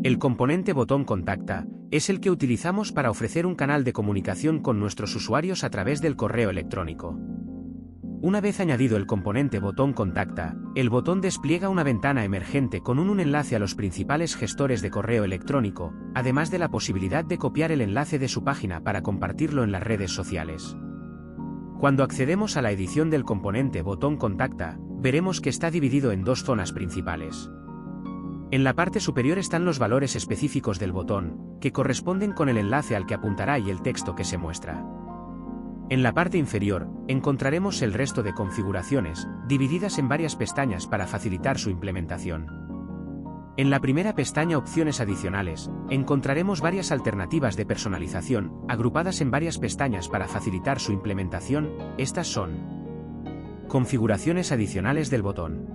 El componente botón Contacta es el que utilizamos para ofrecer un canal de comunicación con nuestros usuarios a través del correo electrónico. Una vez añadido el componente botón Contacta, el botón despliega una ventana emergente con un enlace a los principales gestores de correo electrónico, además de la posibilidad de copiar el enlace de su página para compartirlo en las redes sociales. Cuando accedemos a la edición del componente botón Contacta, veremos que está dividido en dos zonas principales. En la parte superior están los valores específicos del botón, que corresponden con el enlace al que apuntará y el texto que se muestra. En la parte inferior, encontraremos el resto de configuraciones, divididas en varias pestañas para facilitar su implementación. En la primera pestaña Opciones adicionales, encontraremos varias alternativas de personalización, agrupadas en varias pestañas para facilitar su implementación. Estas son: configuraciones adicionales del botón,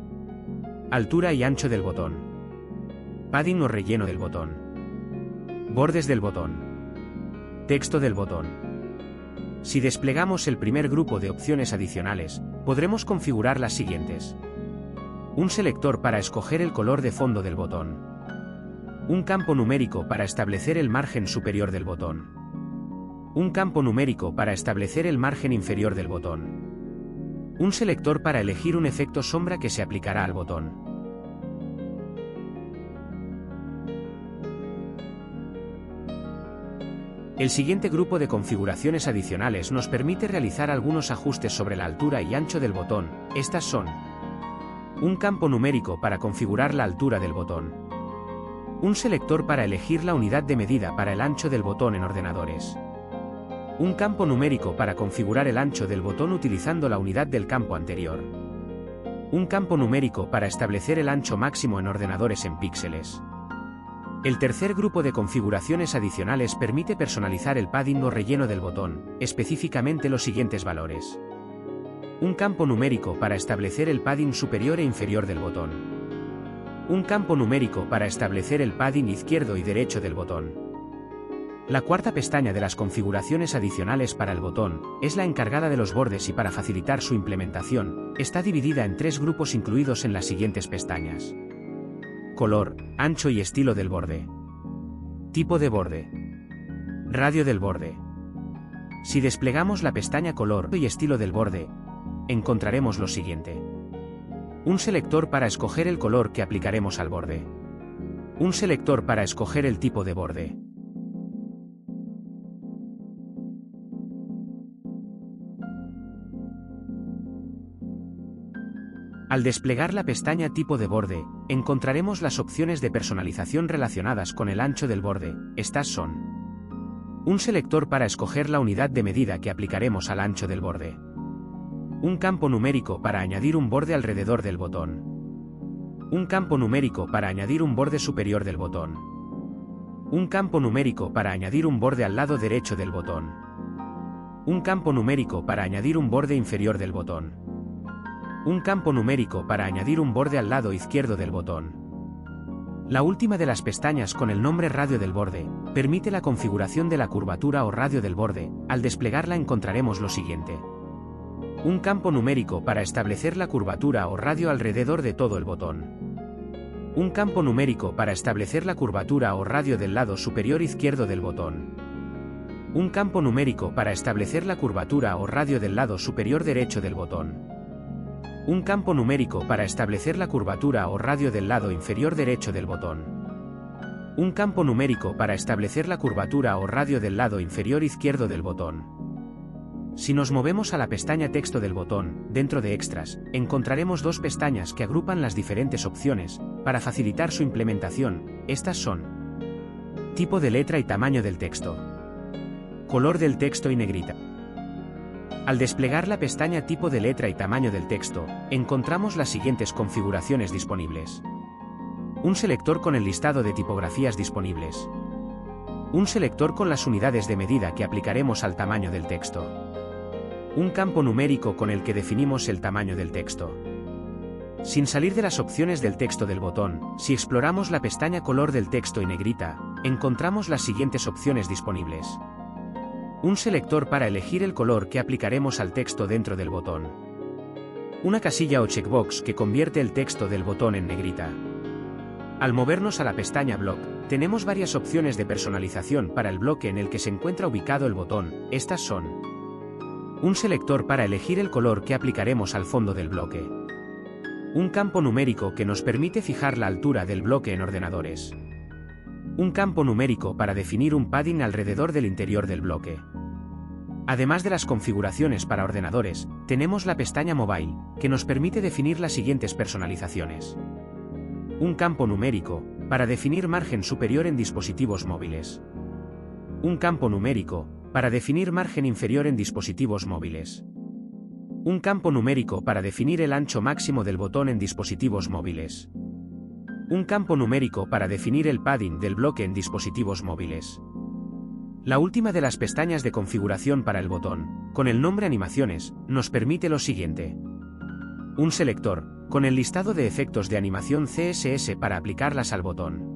altura y ancho del botón, padding o relleno del botón, bordes del botón, texto del botón. Si desplegamos el primer grupo de opciones adicionales, podremos configurar las siguientes: un selector para escoger el color de fondo del botón, un campo numérico para establecer el margen superior del botón, un campo numérico para establecer el margen inferior del botón, un selector para elegir un efecto sombra que se aplicará al botón. El siguiente grupo de configuraciones adicionales nos permite realizar algunos ajustes sobre la altura y ancho del botón. Estas son: un campo numérico para configurar la altura del botón, un selector para elegir la unidad de medida para el ancho del botón en ordenadores, un campo numérico para configurar el ancho del botón utilizando la unidad del campo anterior, un campo numérico para establecer el ancho máximo en ordenadores en píxeles. El tercer grupo de configuraciones adicionales permite personalizar el padding o relleno del botón, específicamente los siguientes valores: un campo numérico para establecer el padding superior e inferior del botón, un campo numérico para establecer el padding izquierdo y derecho del botón. La cuarta pestaña de las configuraciones adicionales para el botón es la encargada de los bordes y para facilitar su implementación, está dividida en tres grupos incluidos en las siguientes pestañas: color, ancho y estilo del borde, tipo de borde, radio del borde. Si desplegamos la pestaña color y estilo del borde, encontraremos lo siguiente: un selector para escoger el color que aplicaremos al borde, un selector para escoger el tipo de borde, Al desplegar la pestaña Tipo de borde, encontraremos las opciones de personalización relacionadas con el ancho del borde. Estas son: un selector para escoger la unidad de medida que aplicaremos al ancho del borde, un campo numérico para añadir un borde alrededor del botón, un campo numérico para añadir un borde superior del botón, un campo numérico para añadir un borde al lado derecho del botón, un campo numérico para añadir un borde inferior del botón, un campo numérico para añadir un borde al lado izquierdo del botón. La última de las pestañas, con el nombre radio del borde, permite la configuración de la curvatura o radio del borde. Al desplegarla encontraremos lo siguiente: un campo numérico para establecer la curvatura o radio alrededor de todo el botón, un campo numérico para establecer la curvatura o radio del lado superior izquierdo del botón, un campo numérico para establecer la curvatura o radio del lado superior derecho del botón, un campo numérico para establecer la curvatura o radio del lado inferior derecho del botón, un campo numérico para establecer la curvatura o radio del lado inferior izquierdo del botón. Si nos movemos a la pestaña Texto del botón, dentro de Extras, encontraremos dos pestañas que agrupan las diferentes opciones, para facilitar su implementación. Estas son: tipo de letra y tamaño del texto, color del texto y negrita. Al desplegar la pestaña Tipo de letra y tamaño del texto, encontramos las siguientes configuraciones disponibles: un selector con el listado de tipografías disponibles, un selector con las unidades de medida que aplicaremos al tamaño del texto, un campo numérico con el que definimos el tamaño del texto. Sin salir de las opciones del texto del botón, si exploramos la pestaña Color del texto y negrita, encontramos las siguientes opciones disponibles: un selector para elegir el color que aplicaremos al texto dentro del botón, una casilla o checkbox que convierte el texto del botón en negrita, Al movernos a la pestaña Block, tenemos varias opciones de personalización para el bloque en el que se encuentra ubicado el botón. Estas son: un selector para elegir el color que aplicaremos al fondo del bloque, un campo numérico que nos permite fijar la altura del bloque en ordenadores, un campo numérico para definir un padding alrededor del interior del bloque. Además de las configuraciones para ordenadores, tenemos la pestaña Mobile, que nos permite definir las siguientes personalizaciones: un campo numérico, para definir margen superior en dispositivos móviles, un campo numérico, para definir margen inferior en dispositivos móviles, un campo numérico para definir el ancho máximo del botón en dispositivos móviles, un campo numérico para definir el padding del bloque en dispositivos móviles. La última de las pestañas de configuración para el botón, con el nombre Animaciones, nos permite lo siguiente: un selector, con el listado de efectos de animación CSS para aplicarlas al botón,